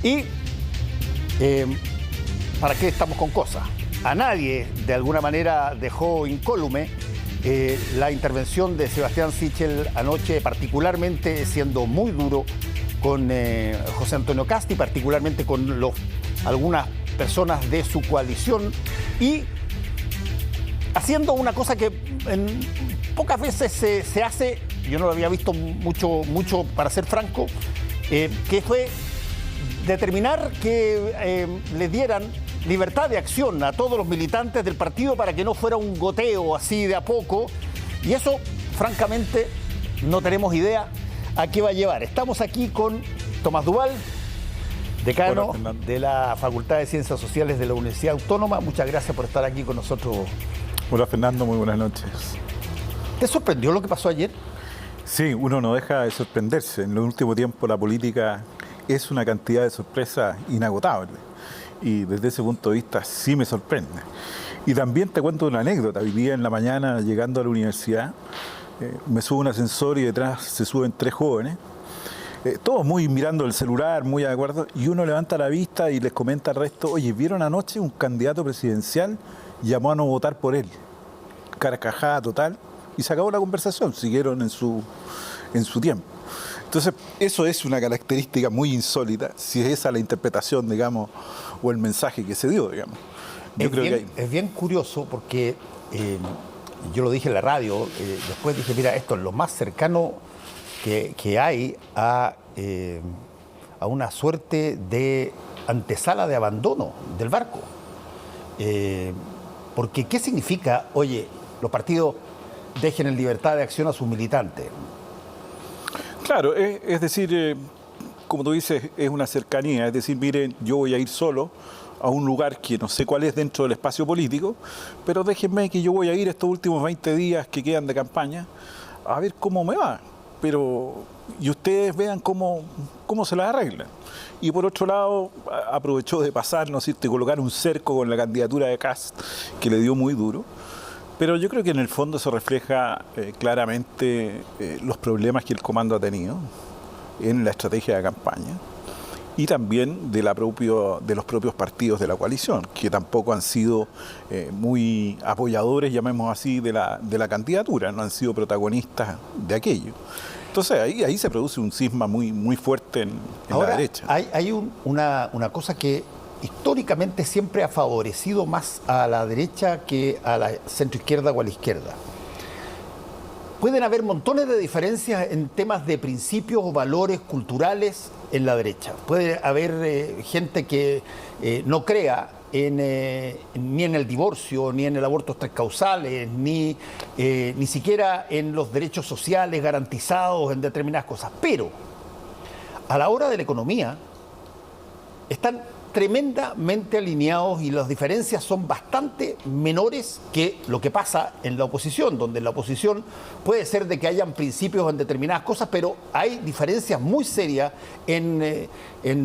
Y ¿para qué estamos con cosas? A nadie, de alguna manera, dejó incólume la intervención de Sebastián Sichel anoche, particularmente siendo muy duro con José Antonio Kast y particularmente con algunas personas de su coalición y haciendo una cosa que pocas veces se hace, yo no lo había visto mucho para ser franco, que fue determinar que le dieran libertad de acción a todos los militantes del partido para que no fuera un goteo así de a poco. Y eso, francamente, no tenemos idea a qué va a llevar. Estamos aquí con Tomás Duval, decano de la Facultad de Ciencias Sociales de la Universidad Autónoma. Muchas gracias por estar aquí con nosotros. Hola Fernando, muy buenas noches. ¿Te sorprendió lo que pasó ayer? Sí, uno no deja de sorprenderse. En el último tiempo la política es una cantidad de sorpresas inagotable. Y desde ese punto de vista sí me sorprende. Y también te cuento una anécdota. Hoy día en la mañana, llegando a la universidad, me subo a un ascensor y detrás se suben 3 jóvenes, todos muy mirando el celular, muy de acuerdo, y uno levanta la vista y les comenta al resto: oye, ¿vieron anoche un candidato presidencial llamó a no votar por él? Carcajada total, y se acabó la conversación, siguieron en su tiempo. Entonces, eso es una característica muy insólita, si es esa la interpretación, digamos, o el mensaje que se dio, digamos. Es bien curioso porque yo lo dije en la radio, después dije, mira, esto es lo más cercano que hay a una suerte de antesala de abandono del barco. Porque, ¿qué significa, oye, los partidos dejen en libertad de acción a sus militantes? Claro, es decir, como tú dices, es una cercanía, es decir, miren, yo voy a ir solo a un lugar que no sé cuál es dentro del espacio político, pero déjenme que yo voy a ir estos últimos 20 días que quedan de campaña a ver cómo me va, y ustedes vean cómo se las arreglan. Y por otro lado, aprovechó de pasar, ¿no es cierto?, y colocar un cerco con la candidatura de Kast, que le dio muy duro. Pero yo creo que en el fondo se refleja claramente los problemas que el comando ha tenido en la estrategia de campaña y también de los propios partidos de la coalición, que tampoco han sido muy apoyadores, llamemos así, de la candidatura, no han sido protagonistas de aquello. Entonces ahí se produce un cisma muy fuerte en la derecha. Hay una cosa que históricamente siempre ha favorecido más a la derecha que a la centroizquierda o a la izquierda. Pueden haber montones de diferencias en temas de principios o valores culturales en la derecha. Puede haber gente que no crea ni en el divorcio, ni en el aborto 3 causales, ni siquiera en los derechos sociales garantizados en determinadas cosas. Pero a la hora de la economía están tremendamente alineados y las diferencias son bastante menores que lo que pasa en la oposición, donde en la oposición puede ser de que hayan principios en determinadas cosas, pero hay diferencias muy serias en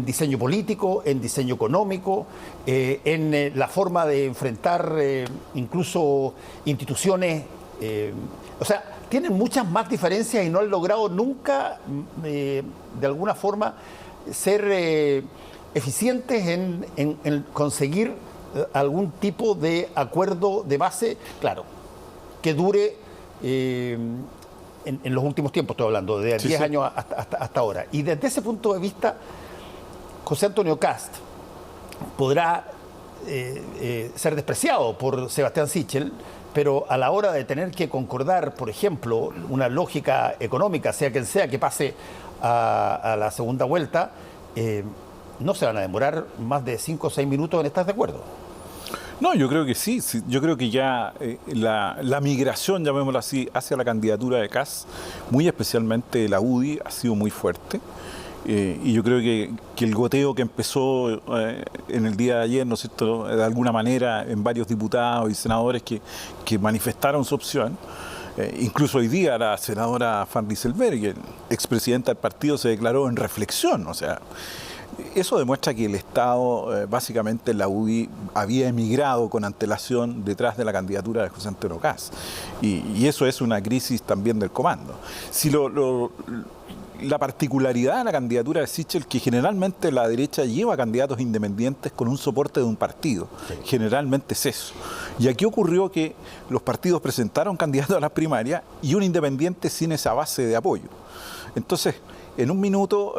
diseño político, en diseño económico, en la forma de enfrentar incluso instituciones. O sea, tienen muchas más diferencias y no han logrado nunca, de alguna forma, ser eficientes en conseguir algún tipo de acuerdo de base, claro, que dure en los últimos tiempos, estoy hablando, de 10 años hasta ahora. Y desde ese punto de vista, José Antonio Kast podrá ser despreciado por Sebastián Sichel, pero a la hora de tener que concordar, por ejemplo, una lógica económica, sea quien sea que pase a la segunda vuelta, no se van a demorar más de 5 o 6 minutos en estar de acuerdo. No, yo creo que sí. Yo creo que ya la migración, llamémoslo así, hacia la candidatura de Kast, muy especialmente la UDI, ha sido muy fuerte. Y yo creo que el goteo que empezó en el día de ayer, ¿no es cierto?, de alguna manera en varios diputados y senadores que manifestaron su opción. Incluso hoy día la senadora Van Rieselberghe, expresidenta del partido, se declaró en reflexión. O sea, eso demuestra que el Estado, básicamente la UDI, había emigrado con antelación detrás de la candidatura de José Antonio Kast. Y eso es una crisis también del comando. Si la particularidad de la candidatura de Sichel, que generalmente la derecha lleva candidatos independientes con un soporte de un partido. Sí. Generalmente es eso. Y aquí ocurrió que los partidos presentaron candidatos a las primarias y un independiente sin esa base de apoyo. Entonces, en un minuto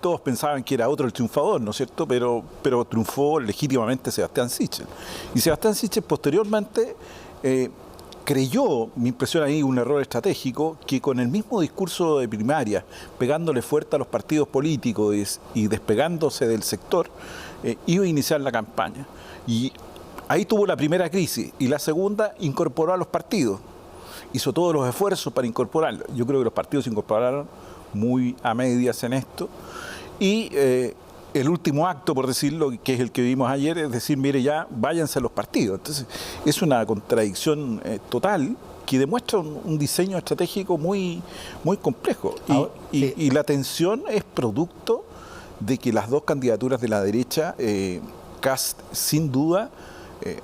todos pensaban que era otro el triunfador, ¿no es cierto? Pero triunfó legítimamente Sebastián Sichel. Y Sebastián Sichel posteriormente creyó, mi impresión ahí, un error estratégico, que con el mismo discurso de primaria, pegándole fuerte a los partidos políticos y despegándose del sector, iba a iniciar la campaña. Y ahí tuvo la primera crisis, y la segunda incorporó a los partidos. Hizo todos los esfuerzos para incorporarlos. Yo creo que los partidos se incorporaron muy a medias en esto. Y el último acto, por decirlo, que es el que vimos ayer, es decir, mire, ya váyanse a los partidos. Entonces, es una contradicción total que demuestra un diseño estratégico muy, muy complejo. Y la tensión es producto de que las dos candidaturas de la derecha, Kast, sin duda,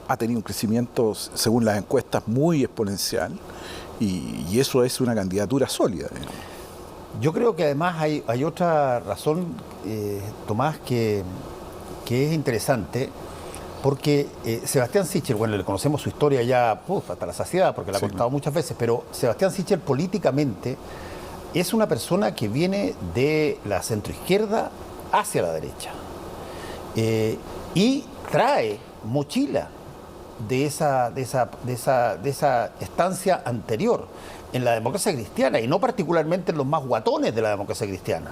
ha tenido un crecimiento, según las encuestas, muy exponencial. Y eso es una candidatura sólida. Yo creo que además hay otra razón, Tomás, que es interesante, porque Sebastián Sichel, bueno, le conocemos su historia ya hasta la saciedad, porque la ha contado muchas veces, pero Sebastián Sichel políticamente es una persona que viene de la centroizquierda hacia la derecha y trae mochila de esa estancia anterior en la democracia cristiana, y no particularmente en los más guatones de la democracia cristiana.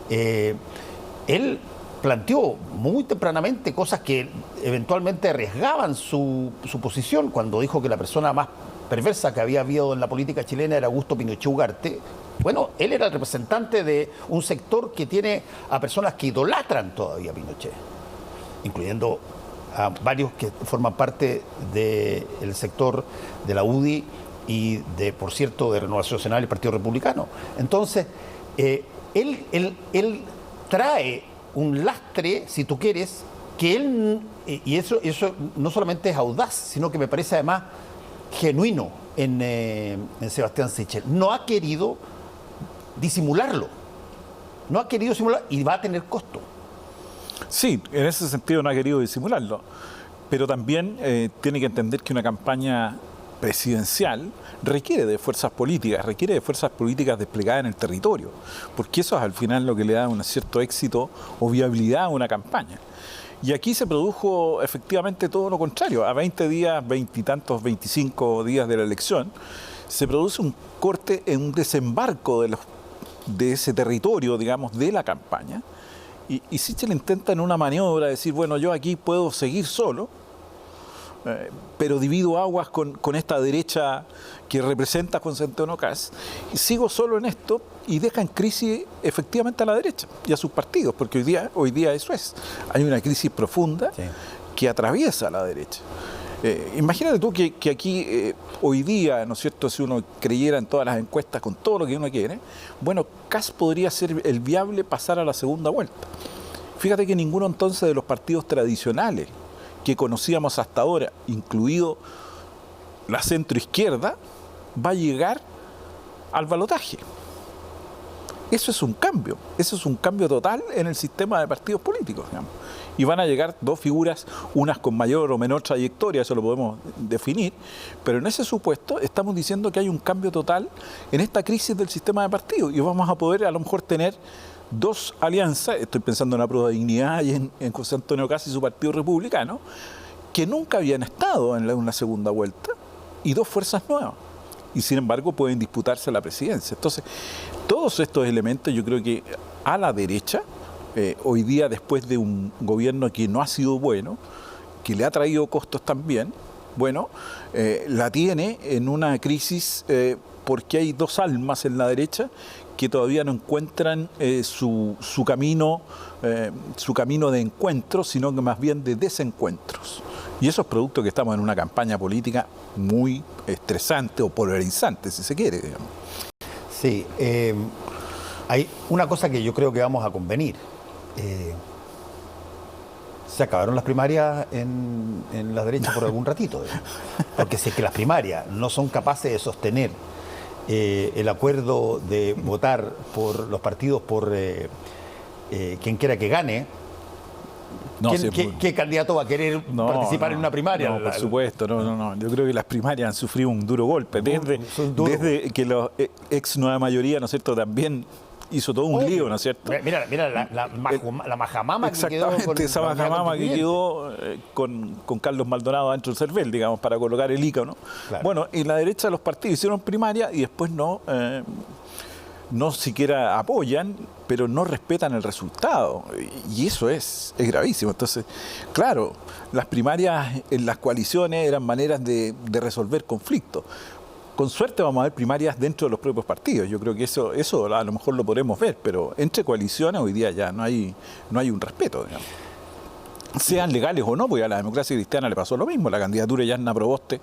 Él planteó muy tempranamente cosas que eventualmente arriesgaban su posición, cuando dijo que la persona más perversa que había habido en la política chilena era Augusto Pinochet Ugarte. Bueno, él era el representante de un sector que tiene a personas que idolatran todavía a Pinochet, incluyendo a varios que forman parte del sector de la UDI y por cierto, de Renovación Nacional y Partido Republicano. Entonces, él trae un lastre, si tú quieres, que él, y eso no solamente es audaz, sino que me parece además genuino en Sebastián Sichel. No ha querido disimularlo. No ha querido disimularlo y va a tener costo. Sí, en ese sentido no ha querido disimularlo. Pero también tiene que entender que una campaña presidencial requiere de fuerzas políticas desplegadas en el territorio, porque eso es al final lo que le da un cierto éxito o viabilidad a una campaña. Y aquí se produjo efectivamente todo lo contrario. A 20 días, 20 y tantos, 25 días de la elección, se produce un corte en un desembarco de ese territorio, digamos, de la campaña. Y Sichel intenta en una maniobra decir, bueno, yo aquí puedo seguir solo, pero divido aguas con esta derecha que representa a José Antonio Kast, y sigo solo en esto y deja en crisis efectivamente a la derecha y a sus partidos, porque hoy día eso es. Hay una crisis profunda que atraviesa a la derecha. Imagínate tú que aquí hoy día, ¿no es cierto?, si uno creyera en todas las encuestas con todo lo que uno quiere, bueno, Kast podría ser el viable pasar a la segunda vuelta. Fíjate que ninguno entonces de los partidos tradicionales que conocíamos hasta ahora, incluido la centroizquierda, va a llegar al balotaje. Eso es un cambio total en el sistema de partidos políticos, digamos. Y van a llegar dos figuras, unas con mayor o menor trayectoria, eso lo podemos definir, pero en ese supuesto estamos diciendo que hay un cambio total en esta crisis del sistema de partidos, y vamos a poder a lo mejor tener dos alianzas, estoy pensando en la Prueba de Dignidad y en José Antonio Kast y su Partido Republicano, que nunca habían estado en una segunda vuelta, y dos fuerzas nuevas, y sin embargo pueden disputarse la presidencia. Entonces, todos estos elementos yo creo que a la derecha, hoy día después de un gobierno que no ha sido bueno, que le ha traído costos también, bueno, la tiene en una crisis porque hay dos almas en la derecha que todavía no encuentran su camino de encuentro, sino que más bien de desencuentros. Y eso es producto que estamos en una campaña política muy estresante o polarizante, si se quiere, digamos. Sí, hay una cosa que yo creo que vamos a convenir. Se acabaron las primarias en la derecha por algún ratito, porque si es que las primarias no son capaces de sostener el acuerdo de votar por los partidos por quien quiera que gane, No, ¿qué candidato va a querer participar en una primaria? No, por supuesto, no. Yo creo que las primarias han sufrido un duro golpe. Desde que la ex nueva mayoría, ¿no es cierto?, también hizo todo un lío, ¿no es cierto? Mira la majamama que quedó. Exactamente, esa majamama que quedó con Carlos Maldonado dentro del CERVEL, digamos, para colocar el ícono. Claro. Bueno, y la derecha de los partidos hicieron primaria y después no siquiera apoyan, pero no respetan el resultado. Y eso es gravísimo. Entonces, claro, las primarias en las coaliciones eran maneras de resolver conflictos. Con suerte vamos a ver primarias dentro de los propios partidos. Yo creo que eso a lo mejor lo podremos ver, pero entre coaliciones hoy día ya no hay un respeto, digamos. Sean legales o no, porque a la democracia cristiana le pasó lo mismo. La candidatura de Yarna Proboste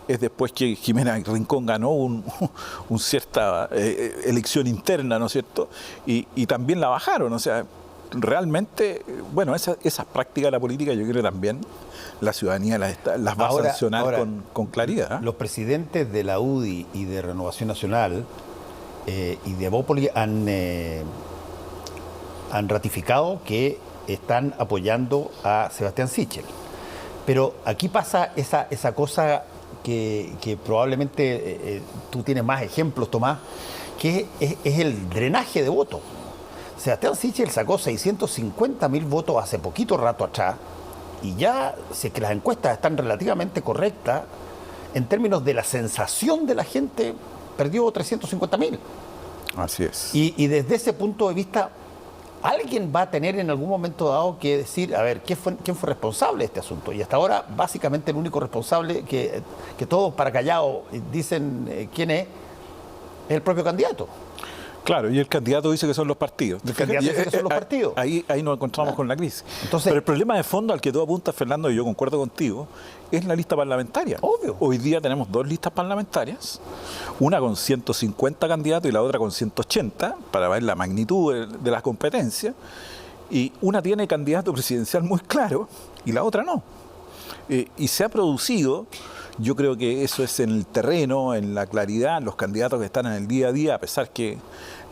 es después que Jimena Rincón ganó una cierta elección interna, ¿no es cierto? Y también la bajaron, o sea, realmente, bueno, esas prácticas de la política yo creo que también la ciudadanía las va a sancionar con claridad. Los presidentes de la UDI y de Renovación Nacional y de Evópolis han ratificado que están apoyando a Sebastián Sichel. Pero aquí pasa esa cosa que probablemente tú tienes más ejemplos, Tomás, que es el drenaje de votos. Sebastián Sichel sacó 650.000 votos hace poquito rato atrás y ya sé que las encuestas están relativamente correctas en términos de la sensación de la gente, perdió 350.000. Así es. Y desde ese punto de vista, alguien va a tener en algún momento dado que decir, a ver, ¿quién fue responsable de este asunto? Y hasta ahora, básicamente, el único responsable que todos para callado dicen quién es el propio candidato. Claro, y el candidato dice que son los partidos. El candidato dice que son los partidos. Ahí nos encontramos con la crisis. Entonces, pero el problema de fondo al que tú apuntas, Fernando, y yo concuerdo contigo, es la lista parlamentaria. Obvio. Hoy día tenemos dos listas parlamentarias, una con 150 candidatos y la otra con 180, para ver la magnitud de las competencias, y una tiene candidato presidencial muy claro y la otra no. Y se ha producido, yo creo que eso es en el terreno, en la claridad, los candidatos que están en el día a día, a pesar que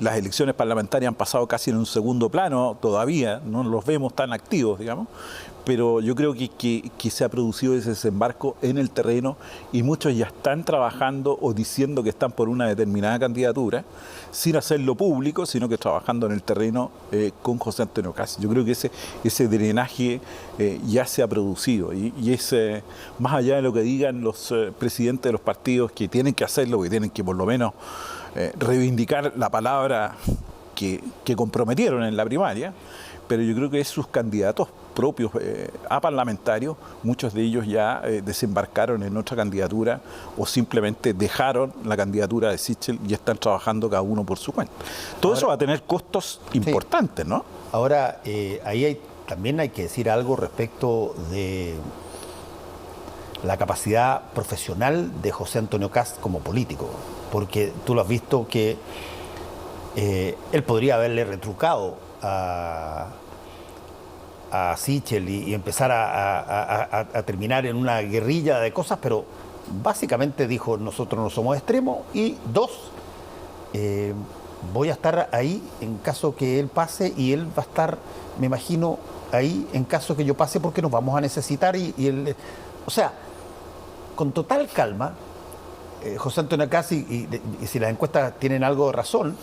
las elecciones parlamentarias han pasado casi en un segundo plano, todavía no los vemos tan activos, digamos, pero yo creo que se ha producido ese desembarco en el terreno y muchos ya están trabajando o diciendo que están por una determinada candidatura, sin hacerlo público, sino que trabajando en el terreno con José Antonio Kast. Yo creo que ese drenaje ya se ha producido y es más allá de lo que digan los presidentes de los partidos que tienen que hacerlo, que tienen que por lo menos reivindicar la palabra que comprometieron en la primaria, pero yo creo que es sus candidatos propios a parlamentarios, muchos de ellos ya desembarcaron en otra candidatura o simplemente dejaron la candidatura de Sichel y están trabajando cada uno por su cuenta. Todo eso va a tener costos importantes, ¿no? Ahora, ahí también hay que decir algo respecto de la capacidad profesional de José Antonio Kast como político, porque tú lo has visto que él podría haberle retrucado a Sichel y empezar a terminar en una guerrilla de cosas, pero básicamente dijo, nosotros no somos extremos, y dos, voy a estar ahí en caso que él pase y él va a estar, me imagino, ahí en caso que yo pase porque nos vamos a necesitar y él, o sea, con total calma, José Antonio Kast, y si las encuestas tienen algo de razón,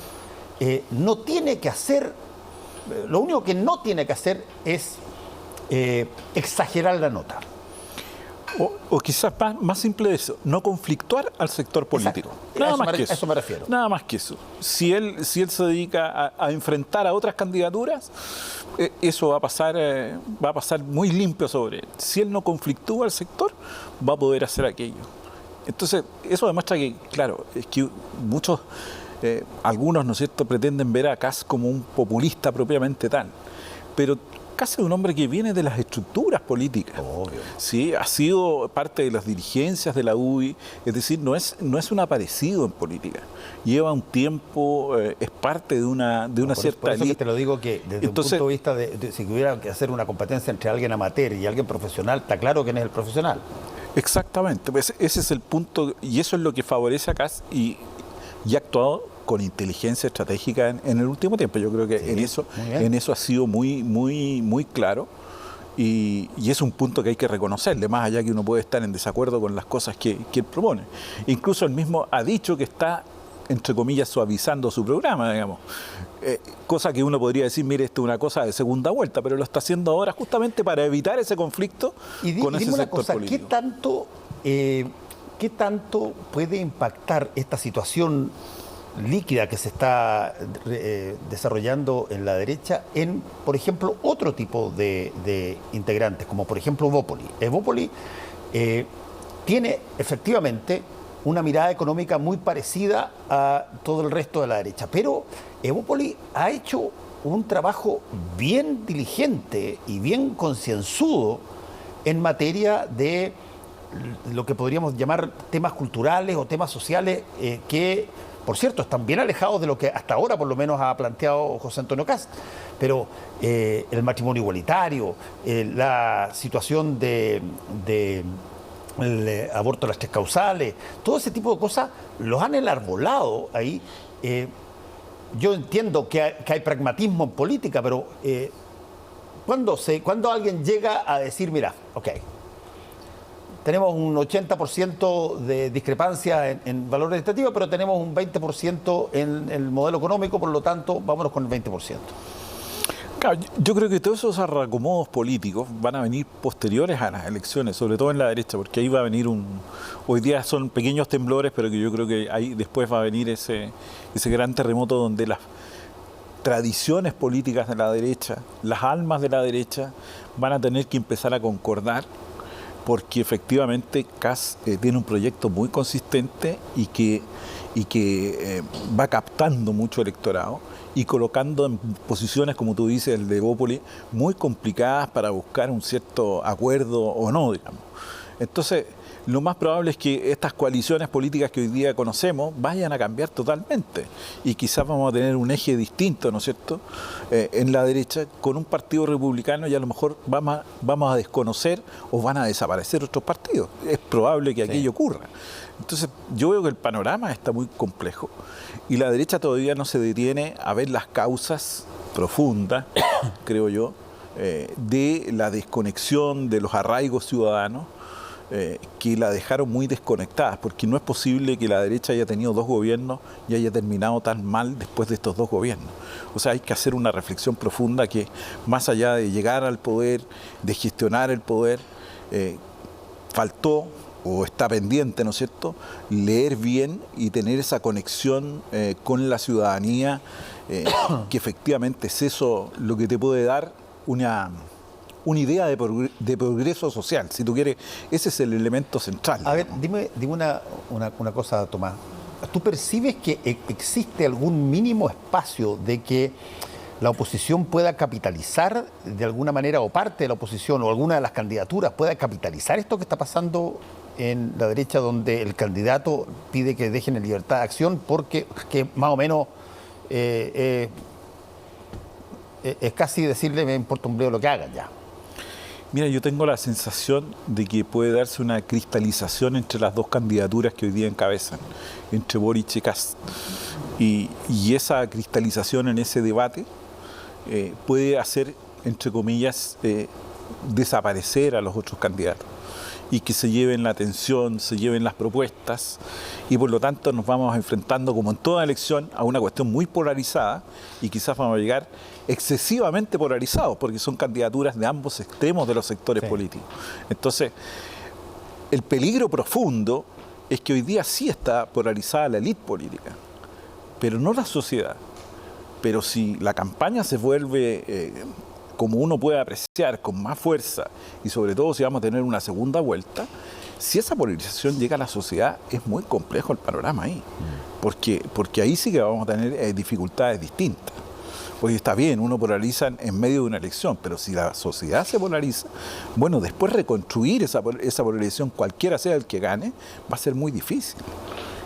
no tiene que hacer, lo único que no tiene que hacer es exagerar la nota. O quizás más simple de eso, no conflictuar al sector político. Nada más que eso. A eso me refiero. Nada más que eso. Si él se dedica a enfrentar a otras candidaturas, eso va a pasar muy limpio sobre él. Si él no conflictúa al sector, va a poder hacer aquello. Entonces, eso demuestra que, claro, es que muchos, algunos, ¿no es cierto?, pretenden ver a Kast como un populista propiamente tal. Pero Kast es un hombre que viene de las estructuras políticas. Obvio. Sí, ha sido parte de las dirigencias de la UDI, es decir, no es un aparecido en política. Lleva un tiempo, es parte de una cierta por eso élite. que te lo digo que desde un punto de vista de si hubiera que hacer una competencia entre alguien amateur y alguien profesional, está claro quién es el profesional. Exactamente, pues ese es el punto y eso es lo que favorece a Kast y y ha actuado con inteligencia estratégica en el último tiempo. Yo creo que Sí, en eso ha sido muy claro. Y es un punto que hay que reconocerle, más allá que uno puede estar en desacuerdo con las cosas que él propone. Incluso él mismo ha dicho que está, entre comillas, suavizando su programa, digamos. Cosa que uno podría decir, mire, esto es una cosa de segunda vuelta, pero lo está haciendo ahora justamente para evitar ese conflicto con ese sector político. ¿Qué tanto puede impactar esta situación líquida que se está desarrollando en la derecha en, por ejemplo, otro tipo de integrantes, como por ejemplo Evópoli? Evópoli tiene efectivamente una mirada económica muy parecida a todo el resto de la derecha, pero Evópoli ha hecho un trabajo bien diligente y bien concienzudo en materia de lo que podríamos llamar temas culturales o temas sociales que, por cierto, están bien alejados de lo que hasta ahora por lo menos ha planteado José Antonio Kast. Pero el matrimonio igualitario, la situación el aborto de las 3 causales, todo ese tipo de cosas los han enarbolado ahí. Yo entiendo que hay pragmatismo en política, pero cuando alguien llega a decir, mira, ok, tenemos un 80% de discrepancia en valores legislativos, pero tenemos un 20% en el modelo económico, por lo tanto, vámonos con el 20%. Claro, yo creo que todos esos arracomodos políticos van a venir posteriores a las elecciones, sobre todo en la derecha, porque ahí va a venir hoy día son pequeños temblores, pero que yo creo que ahí después va a venir ese gran terremoto donde las tradiciones políticas de la derecha, las almas de la derecha, van a tener que empezar a concordar, porque efectivamente Kast tiene un proyecto muy consistente y que va captando mucho electorado y colocando en posiciones, como tú dices, el de Evópoli, muy complicadas para buscar un cierto acuerdo o no, digamos. Entonces, lo más probable es que estas coaliciones políticas que hoy día conocemos vayan a cambiar totalmente y quizás vamos a tener un eje distinto, ¿no es cierto?, en la derecha con un partido republicano y a lo mejor vamos a desconocer o van a desaparecer otros partidos. Es probable que aquello ocurra. Entonces, yo veo que el panorama está muy complejo y la derecha todavía no se detiene a ver las causas profundas, creo yo, de la desconexión de los arraigos ciudadanos que la dejaron muy desconectada, porque no es posible que la derecha haya tenido 2 gobiernos y haya terminado tan mal después de estos 2 gobiernos. O sea, hay que hacer una reflexión profunda que, más allá de llegar al poder, de gestionar el poder, faltó o está pendiente, ¿no es cierto?, leer bien y tener esa conexión con la ciudadanía, que efectivamente es eso lo que te puede dar una idea de progreso social, si tú quieres. Ese es el elemento central. A ver, dime una cosa, Tomás. ¿Tú percibes que existe algún mínimo espacio de que la oposición pueda capitalizar de alguna manera, o parte de la oposición, o alguna de las candidaturas pueda capitalizar esto que está pasando en la derecha, donde el candidato pide que dejen en libertad de acción porque que más o menos es casi decirle me importa un bledo lo que hagan ya? Mira, yo tengo la sensación de que puede darse una cristalización entre las 2 candidaturas que hoy día encabezan, entre Boric y Kast. Y esa cristalización en ese debate puede hacer, entre comillas, desaparecer a los otros candidatos y que se lleven la atención, se lleven las propuestas y por lo tanto nos vamos enfrentando, como en toda elección, a una cuestión muy polarizada y quizás vamos a llegar excesivamente polarizados porque son candidaturas de ambos extremos de los sectores políticos. Entonces, el peligro profundo es que hoy día sí está polarizada la élite política, pero no la sociedad. Pero si la campaña se vuelve como uno puede apreciar, con más fuerza, y sobre todo si vamos a tener una segunda vuelta, si esa polarización llega a la sociedad, es muy complejo el panorama ahí, porque ahí sí que vamos a tener dificultades distintas. Porque está bien, uno polariza en medio de una elección, pero si la sociedad se polariza, bueno, después reconstruir esa polarización, cualquiera sea el que gane, va a ser muy difícil.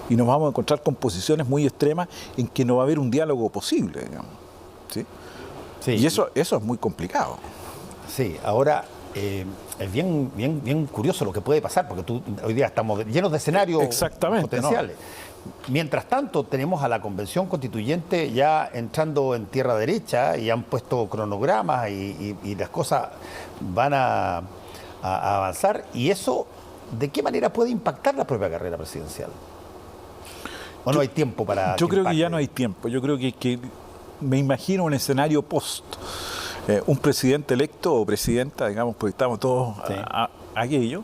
Y nos vamos a encontrar con posiciones muy extremas en que no va a haber un diálogo posible, digamos. ¿Sí? Sí. Y eso es muy complicado. Sí, ahora es bien curioso lo que puede pasar, porque hoy día estamos llenos de escenarios potenciales. ¿No? Mientras tanto, tenemos a la Convención Constituyente ya entrando en tierra derecha y han puesto cronogramas y las cosas van a avanzar. ¿Y eso de qué manera puede impactar la propia carrera presidencial? ¿O no hay tiempo para...? Yo creo que ya no hay tiempo. Yo creo que me imagino un escenario post. Un presidente electo o presidenta, digamos, porque estamos todos a aquello.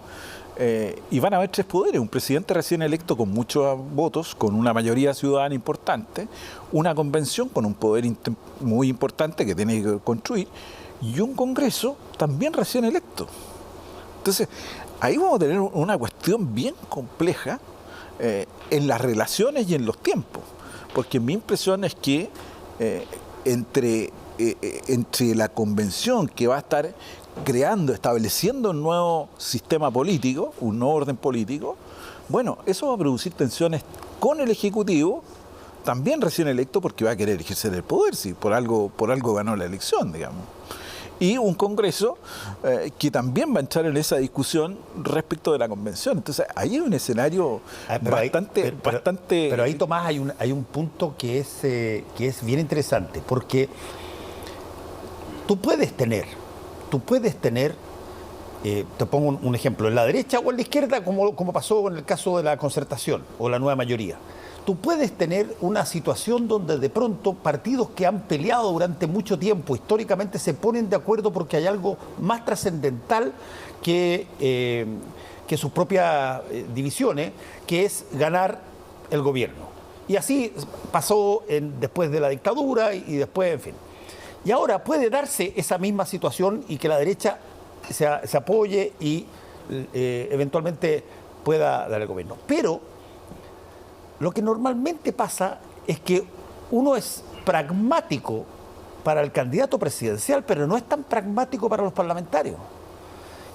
Y van a haber tres poderes: un presidente recién electo con muchos votos, con una mayoría ciudadana importante, una convención con un poder muy importante que tiene que construir, y un Congreso también recién electo. Entonces, ahí vamos a tener una cuestión bien compleja en las relaciones y en los tiempos, porque mi impresión es que entre la convención que va a estar estableciendo un nuevo sistema político, un nuevo orden político, bueno, eso va a producir tensiones con el Ejecutivo, también recién electo, porque va a querer ejercer el poder, si por algo ganó la elección, digamos. Y un Congreso que también va a entrar en esa discusión respecto de la convención. Entonces, ahí hay un escenario bastante... Pero ahí, Tomás, hay un punto que es bien interesante, porque tú puedes tener, te pongo un ejemplo, en la derecha o en la izquierda, como pasó en el caso de la concertación o la nueva mayoría. Tú puedes tener una situación donde de pronto partidos que han peleado durante mucho tiempo históricamente se ponen de acuerdo porque hay algo más trascendental que sus propias divisiones, que es ganar el gobierno. Y así pasó después de la dictadura y después, en fin. Y ahora puede darse esa misma situación y que la derecha se apoye y eventualmente pueda dar el gobierno. Pero lo que normalmente pasa es que uno es pragmático para el candidato presidencial, pero no es tan pragmático para los parlamentarios.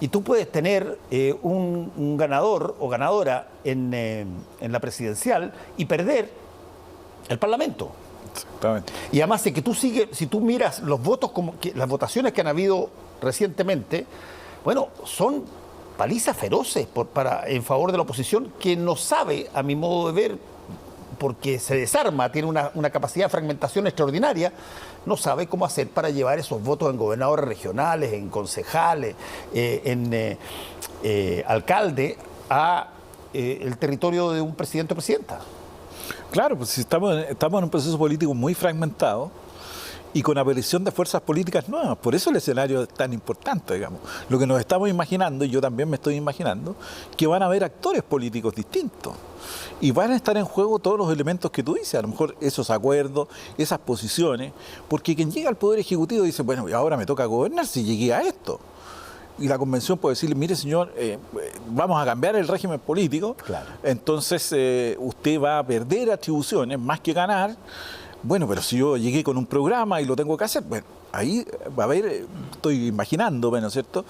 Y tú puedes tener un ganador o ganadora en la presidencial y perder el Parlamento. Exactamente. Y además de que si tú miras los votos, las votaciones que han habido recientemente, bueno, son palizas feroces en favor de la oposición, que no sabe, a mi modo de ver, porque se desarma, tiene una capacidad de fragmentación extraordinaria, no sabe cómo hacer para llevar esos votos en gobernadores regionales, en concejales, en alcalde, a el territorio de un presidente o presidenta. Claro, pues si estamos en un proceso político muy fragmentado y con aparición de fuerzas políticas nuevas. Por eso el escenario es tan importante, digamos. Lo que nos estamos imaginando, y yo también me estoy imaginando, que van a haber actores políticos distintos. Y van a estar en juego todos los elementos que tú dices, a lo mejor esos acuerdos, esas posiciones, porque quien llega al Poder Ejecutivo dice, bueno, ahora me toca gobernar si llegué a esto. Y la convención puede decirle, mire señor, vamos a cambiar el régimen político, claro. Entonces usted va a perder atribuciones más que ganar. Bueno, pero si yo llegué con un programa y lo tengo que hacer, bueno, ahí va a haber, estoy imaginando, ¿no es cierto?,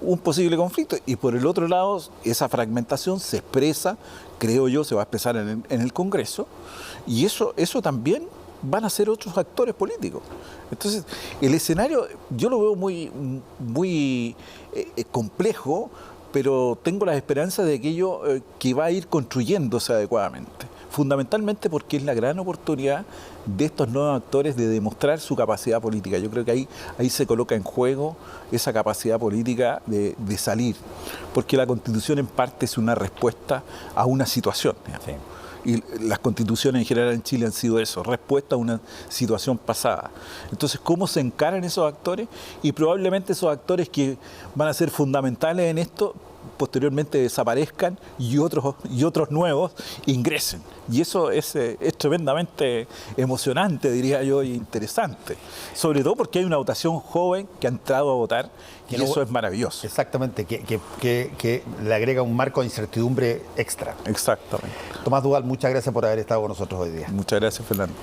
un posible conflicto. Y por el otro lado, esa fragmentación se expresa, creo yo, se va a expresar en el Congreso, y eso también van a ser otros actores políticos. Entonces, el escenario yo lo veo muy complejo, pero tengo la esperanza de aquello que va a ir construyéndose adecuadamente. Fundamentalmente porque es la gran oportunidad de estos nuevos actores de demostrar su capacidad política. Yo creo que ahí se coloca en juego esa capacidad política de salir, porque la Constitución en parte es una respuesta a una situación. Sí. Y las constituciones en general en Chile han sido eso, respuesta a una situación pasada. Entonces, ¿cómo se encaran esos actores? Y probablemente esos actores que van a ser fundamentales en esto posteriormente desaparezcan y otros nuevos ingresen. Y eso es tremendamente emocionante, diría yo, e interesante. Sobre todo porque hay una votación joven que ha entrado a votar y eso es maravilloso. Exactamente, que le agrega un marco de incertidumbre extra. Exactamente. Tomás Duval, muchas gracias por haber estado con nosotros hoy día. Muchas gracias, Fernando.